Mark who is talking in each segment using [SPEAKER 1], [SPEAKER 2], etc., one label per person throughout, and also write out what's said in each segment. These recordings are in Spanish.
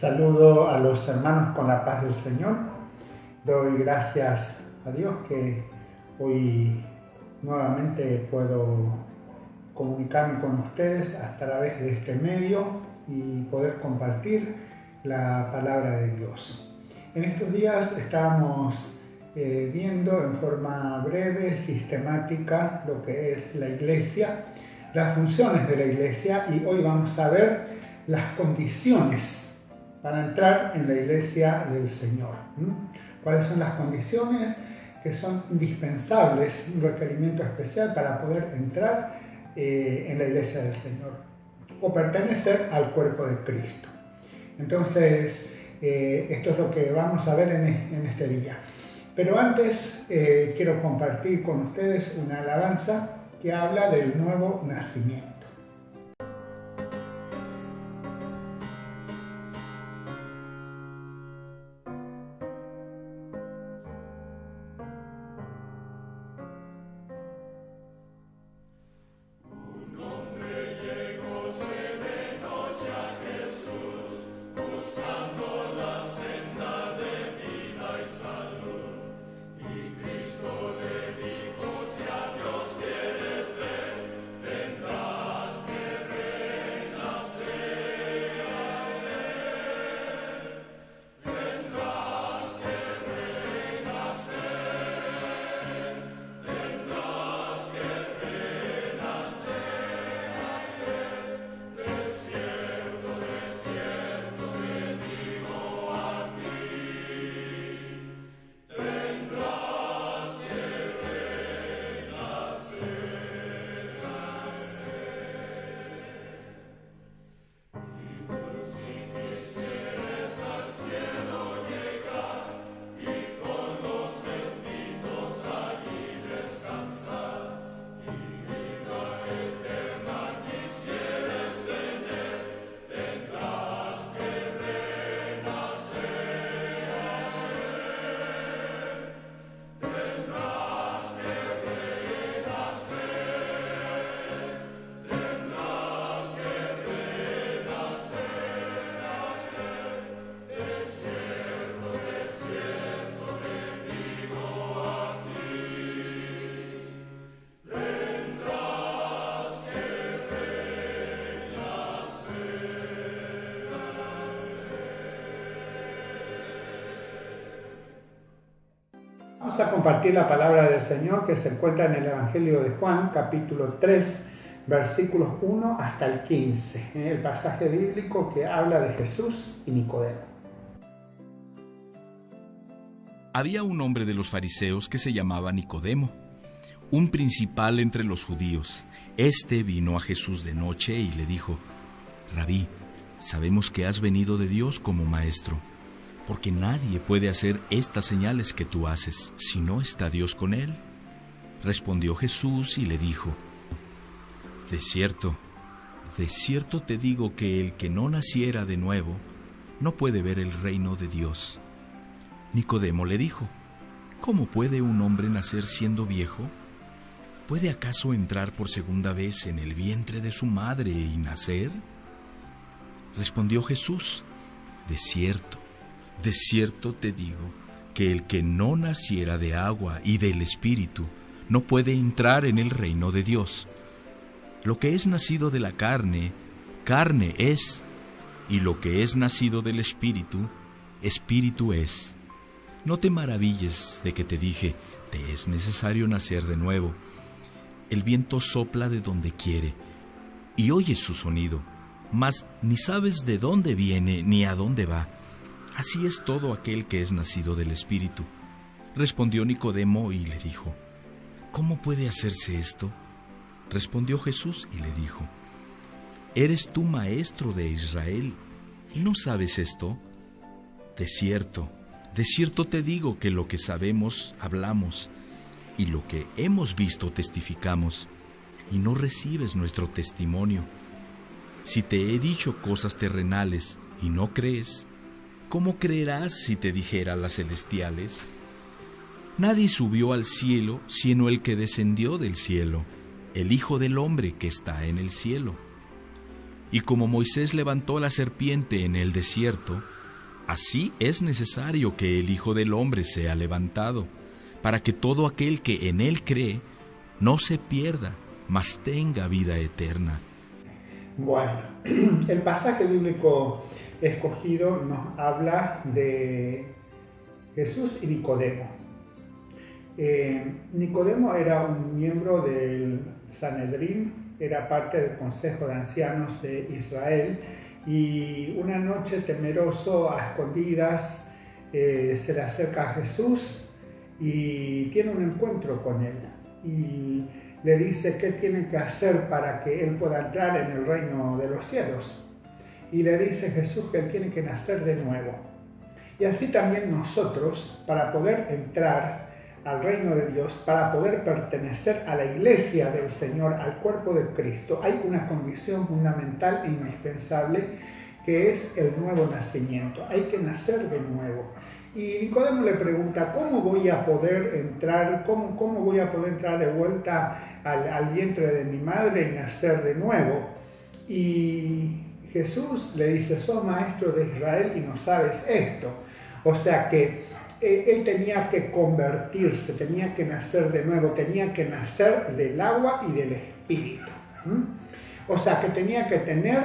[SPEAKER 1] Saludo a los hermanos con la paz del Señor. Doy gracias a Dios que hoy nuevamente puedo comunicarme con ustedes a través de este medio y poder compartir la palabra de Dios. En estos días estábamos viendo en forma breve, sistemática, lo que es la iglesia, las funciones de la iglesia, y hoy vamos a ver las condiciones para entrar en la iglesia del Señor. ¿Cuáles son las condiciones que son indispensables, un requerimiento especial para poder entrar en la iglesia del Señor o pertenecer al cuerpo de Cristo? Entonces, esto es lo que vamos a ver en este día. Pero antes quiero compartir con ustedes una alabanza que habla del nuevo nacimiento. Vamos a compartir la palabra del Señor que se encuentra en el Evangelio de Juan, capítulo 3, versículos 1 hasta el 15, el pasaje bíblico que habla de Jesús y Nicodemo.
[SPEAKER 2] Había un hombre de los fariseos que se llamaba Nicodemo, un principal entre los judíos. Este vino a Jesús de noche y le dijo: Rabí, sabemos que has venido de Dios como maestro, porque nadie puede hacer estas señales que tú haces si no está Dios con él. Respondió Jesús y le dijo: de cierto te digo que el que no naciera de nuevo no puede ver el reino de Dios. Nicodemo le dijo: ¿cómo puede un hombre nacer siendo viejo? ¿Puede acaso entrar por segunda vez en el vientre de su madre y nacer? Respondió Jesús: de cierto te digo que el que no naciera de agua y del Espíritu no puede entrar en el reino de Dios. Lo que es nacido de la carne, carne es, y lo que es nacido del Espíritu, Espíritu es. No te maravilles de que te dije: te es necesario nacer de nuevo. El viento sopla de donde quiere, y oyes su sonido, mas ni sabes de dónde viene ni a dónde va. Así es todo aquel que es nacido del Espíritu. Respondió Nicodemo y le dijo: ¿cómo puede hacerse esto? Respondió Jesús y le dijo: ¿eres tú maestro de Israel y no sabes esto? De cierto te digo que lo que sabemos hablamos, y lo que hemos visto testificamos, y no recibes nuestro testimonio. Si te he dicho cosas terrenales y no crees, ¿cómo creerás si te dijera las celestiales? Nadie subió al cielo sino el que descendió del cielo, el Hijo del Hombre que está en el cielo. Y como Moisés levantó la serpiente en el desierto, Así es necesario que el Hijo del Hombre sea levantado, para que todo aquel que en él cree no se pierda, mas tenga vida eterna.
[SPEAKER 1] Bueno, el pasaje bíblico escogido nos habla de Jesús y Nicodemo. Nicodemo era un miembro del Sanedrín, era parte del Consejo de Ancianos de Israel, y una noche, temeroso, a escondidas, se le acerca a Jesús y tiene un encuentro con él y le dice qué tiene que hacer para que él pueda entrar en el reino de los cielos. Y le dice Jesús que él tiene que nacer de nuevo. Y así también nosotros, para poder entrar al reino de Dios, para poder pertenecer a la iglesia del Señor, al cuerpo de Cristo, hay una condición fundamental e indispensable, que es el nuevo nacimiento. Hay que nacer de nuevo. Y Nicodemo le pregunta, ¿cómo voy a poder entrar, cómo voy a poder entrar de vuelta al vientre de mi madre y nacer de nuevo? Y Jesús le dice, sos maestro de Israel y no sabes esto. O sea que él tenía que convertirse, tenía que nacer de nuevo, tenía que nacer del agua y del espíritu. O sea que tenía que tener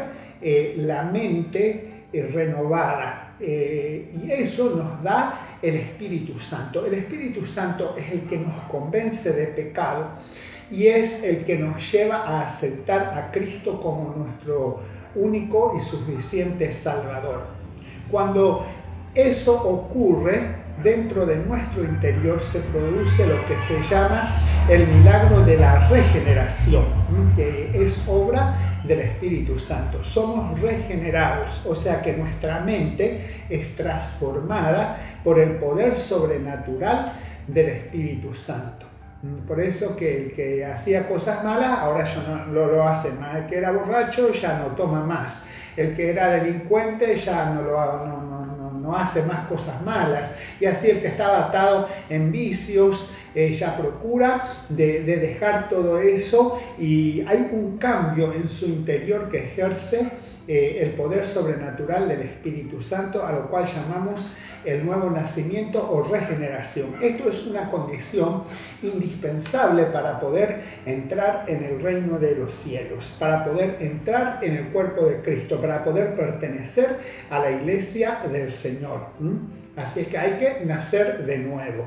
[SPEAKER 1] la mente renovada. Y eso nos da el Espíritu Santo. El Espíritu Santo es el que nos convence de pecado y es el que nos lleva a aceptar a Cristo como nuestro único y suficiente Salvador. Cuando eso ocurre, dentro de nuestro interior se produce lo que se llama el milagro de la regeneración, que es obra del Espíritu Santo. Somos regenerados, o sea que nuestra mente es transformada por el poder sobrenatural del Espíritu Santo. Por eso que el que hacía cosas malas ahora ya no lo hace más. El que era borracho ya no toma más. El que era delincuente ya no hace más cosas malas. Y así el que estaba atado en vicios ya procura de dejar todo eso, y hay un cambio en su interior que ejerce el poder sobrenatural del Espíritu Santo, a lo cual llamamos el nuevo nacimiento o regeneración. Esto es una condición indispensable para poder entrar en el reino de los cielos, para poder entrar en el cuerpo de Cristo, para poder pertenecer a la iglesia del Señor. Así es que hay que nacer de nuevo.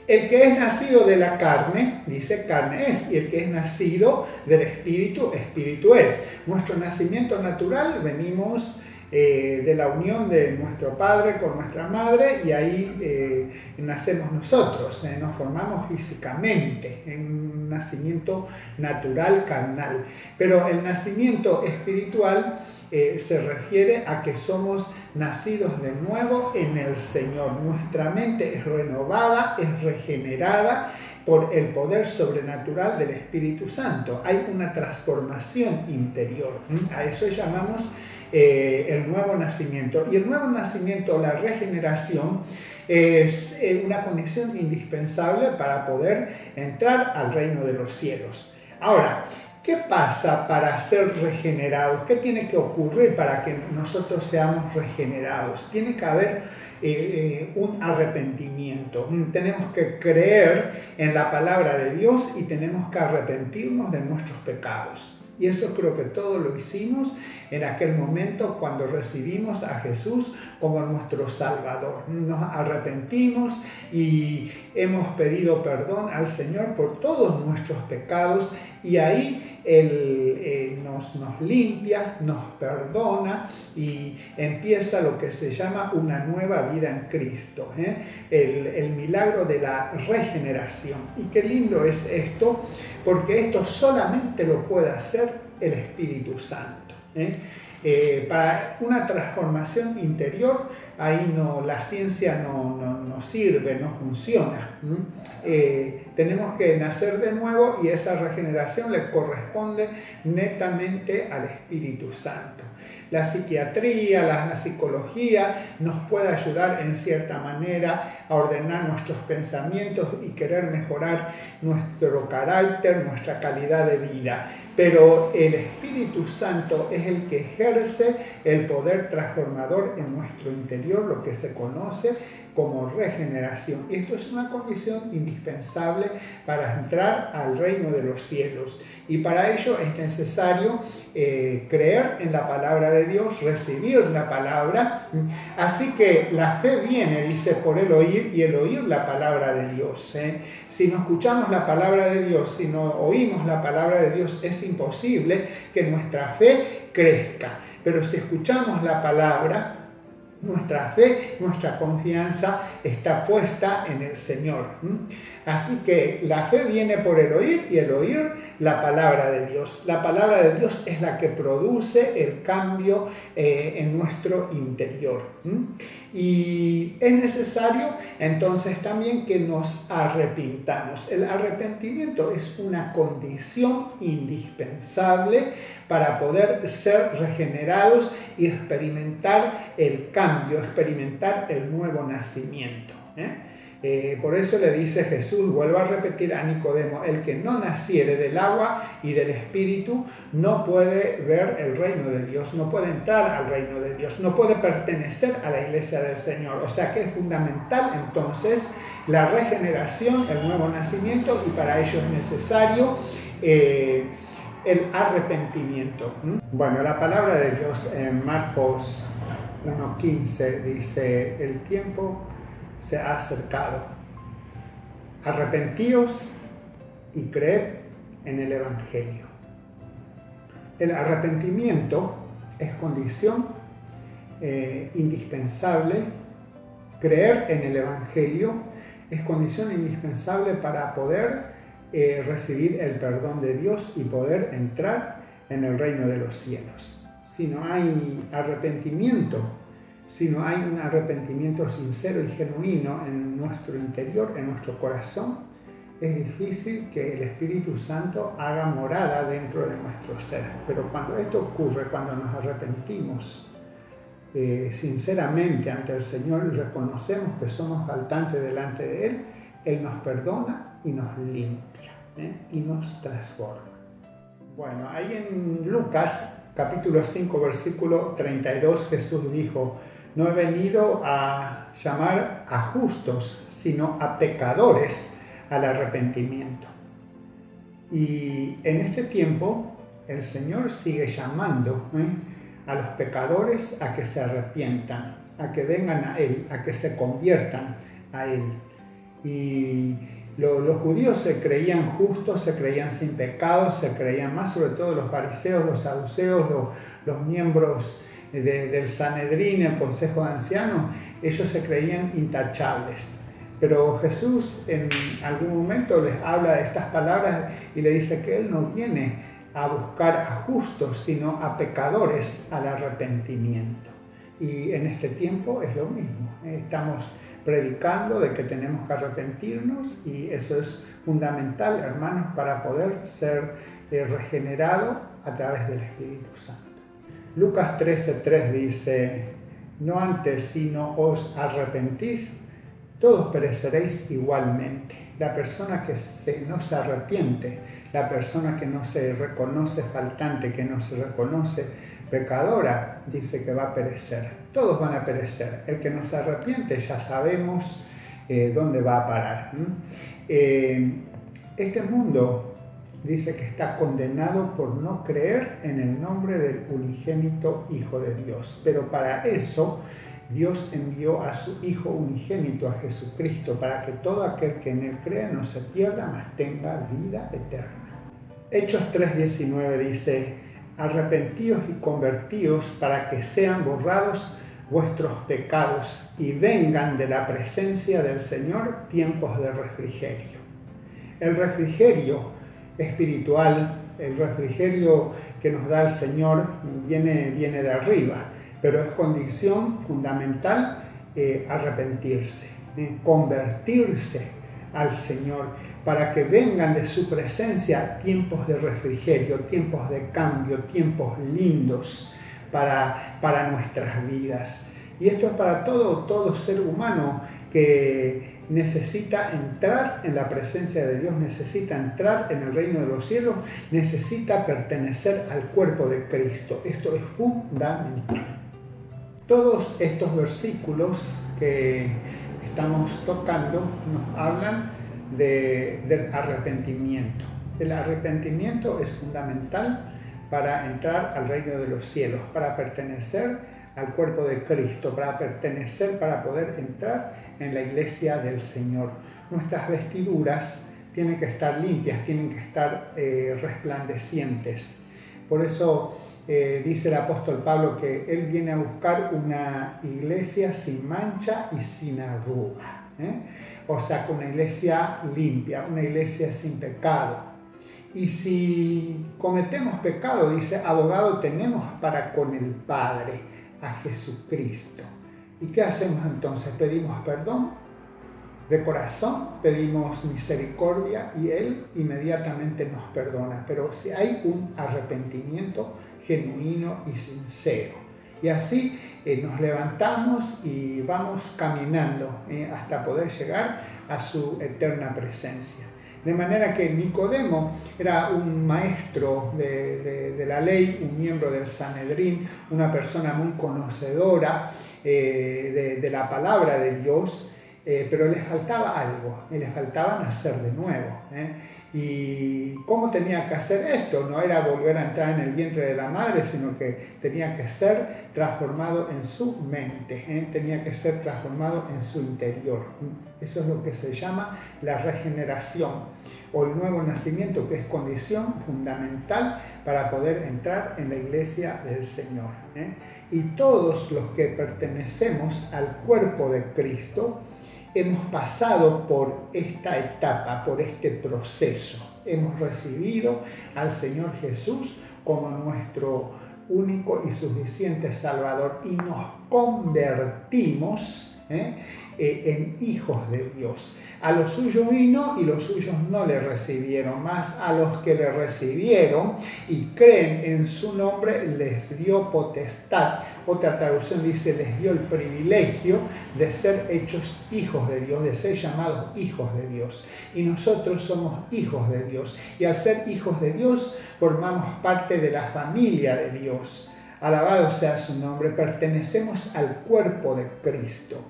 [SPEAKER 1] El que es nacido de la carne, dice, carne es, y el que es nacido del Espíritu, Espíritu es. Nuestro nacimiento natural, venimos de la unión de nuestro padre con nuestra madre, y ahí nacemos nosotros, nos formamos físicamente, en un nacimiento natural, carnal. Pero el nacimiento espiritual se refiere a que somos nacidos de nuevo en el Señor. Nuestra mente es renovada, es regenerada por el poder sobrenatural del Espíritu Santo. Hay una transformación interior. A eso llamamos el nuevo nacimiento. Y el nuevo nacimiento, la regeneración, es una condición indispensable para poder entrar al reino de los cielos. Ahora, ¿qué pasa para ser regenerados? ¿Qué tiene que ocurrir para que nosotros seamos regenerados? Tiene que haber un arrepentimiento. Tenemos que creer en la palabra de Dios y tenemos que arrepentirnos de nuestros pecados. Y eso creo que todos lo hicimos en aquel momento cuando recibimos a Jesús como nuestro Salvador. Nos arrepentimos y hemos pedido perdón al Señor por todos nuestros pecados, y ahí Él nos limpia, nos perdona y empieza lo que se llama una nueva vida en Cristo, el milagro de la regeneración. Y qué lindo es esto, porque esto solamente lo puede hacer el Espíritu Santo. Para una transformación interior, ahí la ciencia no sirve, no funciona. Tenemos que nacer de nuevo, y esa regeneración le corresponde netamente al Espíritu Santo. La psiquiatría, la psicología nos puede ayudar en cierta manera a ordenar nuestros pensamientos y querer mejorar nuestro carácter, nuestra calidad de vida. pero el Espíritu Santo es el que ejerce el poder transformador en nuestro interior, lo que se conoce como regeneración. Esto es una condición indispensable para entrar al reino de los cielos, y para ello es necesario creer en la palabra de Dios, recibir la palabra. Así que la fe viene, dice, por el oír, y el oír la palabra de Dios. Si no escuchamos la palabra de Dios, si no oímos la palabra de Dios, es imposible que nuestra fe crezca. Pero si escuchamos la palabra, nuestra fe, nuestra confianza está puesta en el Señor. Así que la fe viene por el oír, y el oír la palabra de Dios. La palabra de Dios es la que produce el cambio en nuestro interior. Y es necesario entonces también que nos arrepintamos. El arrepentimiento es una condición indispensable para poder ser regenerados y experimentar el cambio, experimentar el nuevo nacimiento. Por eso le dice Jesús, vuelvo a repetir a Nicodemo, el que no naciere del agua y del Espíritu no puede ver el reino de Dios, no puede entrar al reino de Dios, no puede pertenecer a la iglesia del Señor. O sea que es fundamental entonces la regeneración, el nuevo nacimiento, y para ello es necesario el arrepentimiento. Bueno, la palabra de Dios en Marcos 1:15 dice, el tiempo se ha acercado. Arrepentíos y creed en el Evangelio. El arrepentimiento es condición indispensable. Creer en el Evangelio es condición indispensable para poder recibir el perdón de Dios y poder entrar en el reino de los cielos. Si no hay arrepentimiento, si no hay un arrepentimiento sincero y genuino en nuestro interior, en nuestro corazón, es difícil que el Espíritu Santo haga morada dentro de nuestro ser. Pero cuando esto ocurre, cuando nos arrepentimos sinceramente ante el Señor y reconocemos que somos faltantes delante de Él, Él nos perdona y nos limpia y nos transforma. Bueno, ahí en Lucas capítulo 5 versículo 32 Jesús dijo, no he venido a llamar a justos, sino a pecadores al arrepentimiento. Y en este tiempo el Señor sigue llamando a los pecadores a que se arrepientan, a que vengan a Él, a que se conviertan a Él. Y los judíos se creían justos, se creían sin pecado, se creían más, sobre todo los fariseos, los saduceos, los miembros del Sanedrín, el Consejo de Ancianos, ellos se creían intachables. Pero Jesús en algún momento les habla de estas palabras y le dice que Él no viene a buscar a justos, sino a pecadores al arrepentimiento. Y en este tiempo es lo mismo. Estamos predicando de que tenemos que arrepentirnos, y eso es fundamental, hermanos, para poder ser regenerados a través del Espíritu Santo. Lucas 13:3 dice, no antes sino os arrepentís, todos pereceréis igualmente. La persona que no se arrepiente, la persona que no se reconoce faltante, que no se reconoce pecadora, dice que va a perecer. Todos van a perecer. El que no se arrepiente ya sabemos dónde va a parar. Este mundo dice que está condenado por no creer en el nombre del unigénito Hijo de Dios. Pero para eso Dios envió a su Hijo unigénito, a Jesucristo, para que todo aquel que en Él cree no se pierda, mas tenga vida eterna. Hechos 3:19 dice, arrepentíos y convertíos para que sean borrados vuestros pecados y vengan de la presencia del Señor tiempos de refrigerio. El refrigerio espiritual, el refrigerio que nos da el Señor viene de arriba, pero es condición fundamental arrepentirse, convertirse al Señor, para que vengan de su presencia tiempos de refrigerio, tiempos de cambio, tiempos lindos para nuestras vidas. Y esto es para todo ser humano que necesita entrar en la presencia de Dios, necesita entrar en el reino de los cielos, necesita pertenecer al cuerpo de Cristo. Esto es fundamental. Todos estos versículos que estamos tocando nos hablan del arrepentimiento. El arrepentimiento es fundamental para entrar al reino de los cielos, para pertenecer al cuerpo de Cristo, para poder entrar en la iglesia del Señor. Nuestras vestiduras tienen que estar limpias, tienen que estar resplandecientes. Por eso dice el apóstol Pablo que él viene a buscar una iglesia sin mancha y sin arruga. O sea, una iglesia limpia, una iglesia sin pecado. Y si cometemos pecado, dice, abogado tenemos para con el Padre, a Jesucristo. ¿Y qué hacemos entonces? Pedimos perdón de corazón, pedimos misericordia y Él inmediatamente nos perdona. Pero si hay un arrepentimiento genuino y sincero. Y así nos levantamos y vamos caminando hasta poder llegar a su eterna presencia. De manera que Nicodemo era un maestro de la ley, un miembro del Sanedrín, una persona muy conocedora de la palabra de Dios, pero le faltaba algo, le faltaba nacer de nuevo. ¿Y cómo tenía que hacer esto? No era volver a entrar en el vientre de la madre, sino que tenía que ser transformado en su mente, tenía que ser transformado en su interior. Eso es lo que se llama la regeneración o el nuevo nacimiento, que es condición fundamental para poder entrar en la iglesia del Señor. Y todos los que pertenecemos al cuerpo de Cristo hemos pasado por esta etapa, por este proceso. Hemos recibido al Señor Jesús como nuestro único y suficiente Salvador y nos convertimos en hijos de Dios. A los suyos vino y los suyos no le recibieron, más a los que le recibieron y creen en su nombre les dio potestad. Otra traducción dice, les dio el privilegio de ser hechos hijos de Dios, de ser llamados hijos de Dios. Y nosotros somos hijos de Dios. Y al ser hijos de Dios, formamos parte de la familia de Dios. Alabado sea su nombre, pertenecemos al cuerpo de Cristo.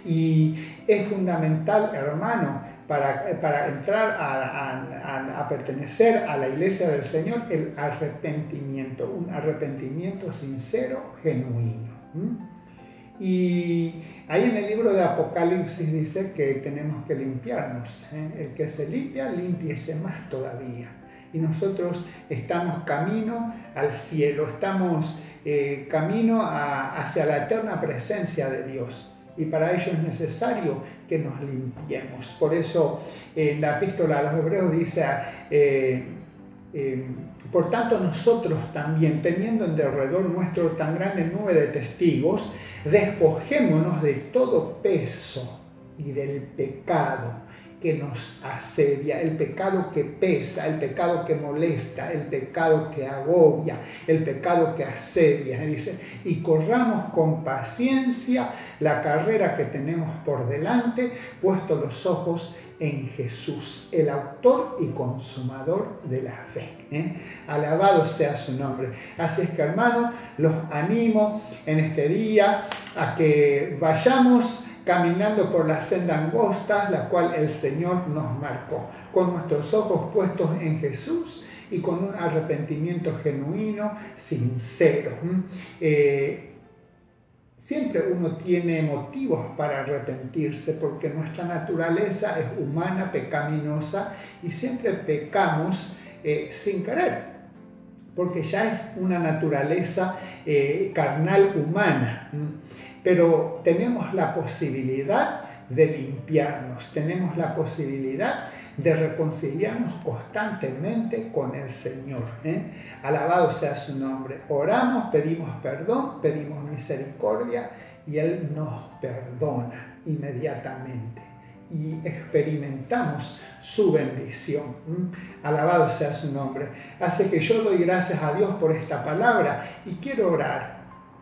[SPEAKER 1] Y es fundamental, hermano, para entrar a pertenecer a la iglesia del Señor, el arrepentimiento, un arrepentimiento sincero, genuino. Y ahí en el libro de Apocalipsis dice que tenemos que limpiarnos. El que se limpia, límpiese más todavía. Y nosotros estamos camino al cielo, estamos camino hacia la eterna presencia de Dios. Y para ello es necesario que nos limpiemos. Por eso en la epístola a los Hebreos dice, por tanto nosotros también, teniendo en derredor nuestro tan grande nube de testigos, despojémonos de todo peso y del pecado que nos asedia, el pecado que pesa, el pecado que molesta, el pecado que agobia, el pecado que asedia. Dice, y corramos con paciencia la carrera que tenemos por delante, puestos los ojos en Jesús, el autor y consumador de la fe. Alabado sea su nombre. Así es que, hermano, los animo en este día a que vayamos caminando por la senda angosta, la cual el Señor nos marcó, con nuestros ojos puestos en Jesús y con un arrepentimiento genuino, sincero. Siempre uno tiene motivos para arrepentirse, porque nuestra naturaleza es humana, pecaminosa, y siempre pecamos sin querer, porque ya es una naturaleza carnal humana. Pero tenemos la posibilidad de limpiarnos, tenemos la posibilidad de reconciliarnos constantemente con el Señor. Alabado sea su nombre. Oramos, pedimos perdón, pedimos misericordia y Él nos perdona inmediatamente. Y experimentamos su bendición. Alabado sea su nombre. Así que yo doy gracias a Dios por esta palabra y quiero orar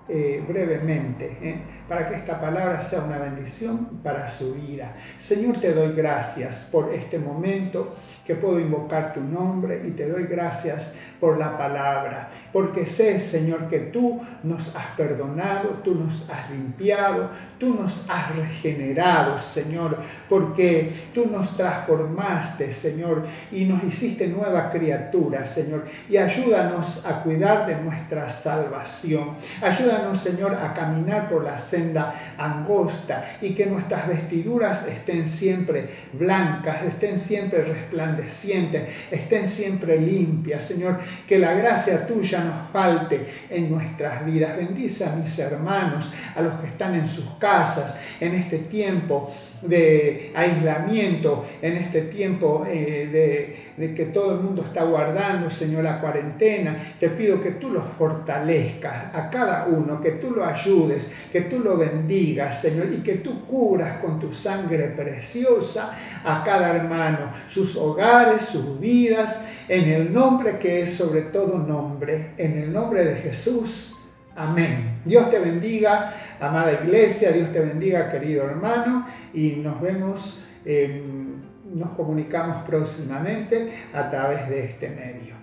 [SPEAKER 1] brevemente, para que esta palabra sea una bendición para su vida. Señor, te doy gracias por este momento que puedo invocar tu nombre y te doy gracias por la palabra, porque sé, Señor, que tú nos has perdonado, tú nos has limpiado, tú nos has regenerado, Señor, porque tú nos transformaste, Señor, y nos hiciste nueva criatura, Señor, y ayúdanos a cuidar de nuestra salvación. Ayúdanos, Señor, a caminar por la senda angosta y que nuestras vestiduras estén siempre blancas, estén siempre resplandecientes, estén siempre limpias, Señor, que la gracia tuya nos falte en nuestras vidas. Bendice a mis hermanos, a los que están en sus casas, en este tiempo de aislamiento, en este tiempo de que todo el mundo está guardando, Señor, la cuarentena. Te pido que tú los fortalezcas a cada uno, que tú lo ayudes, que tú lo bendigas, Señor, y que tú cubras con tu sangre preciosa a cada hermano, sus hogares, sus vidas, en el nombre que es sobre todo nombre, en el nombre de Jesús. Amén. Dios te bendiga, amada iglesia, Dios te bendiga, querido hermano, y nos vemos, nos comunicamos próximamente a través de este medio.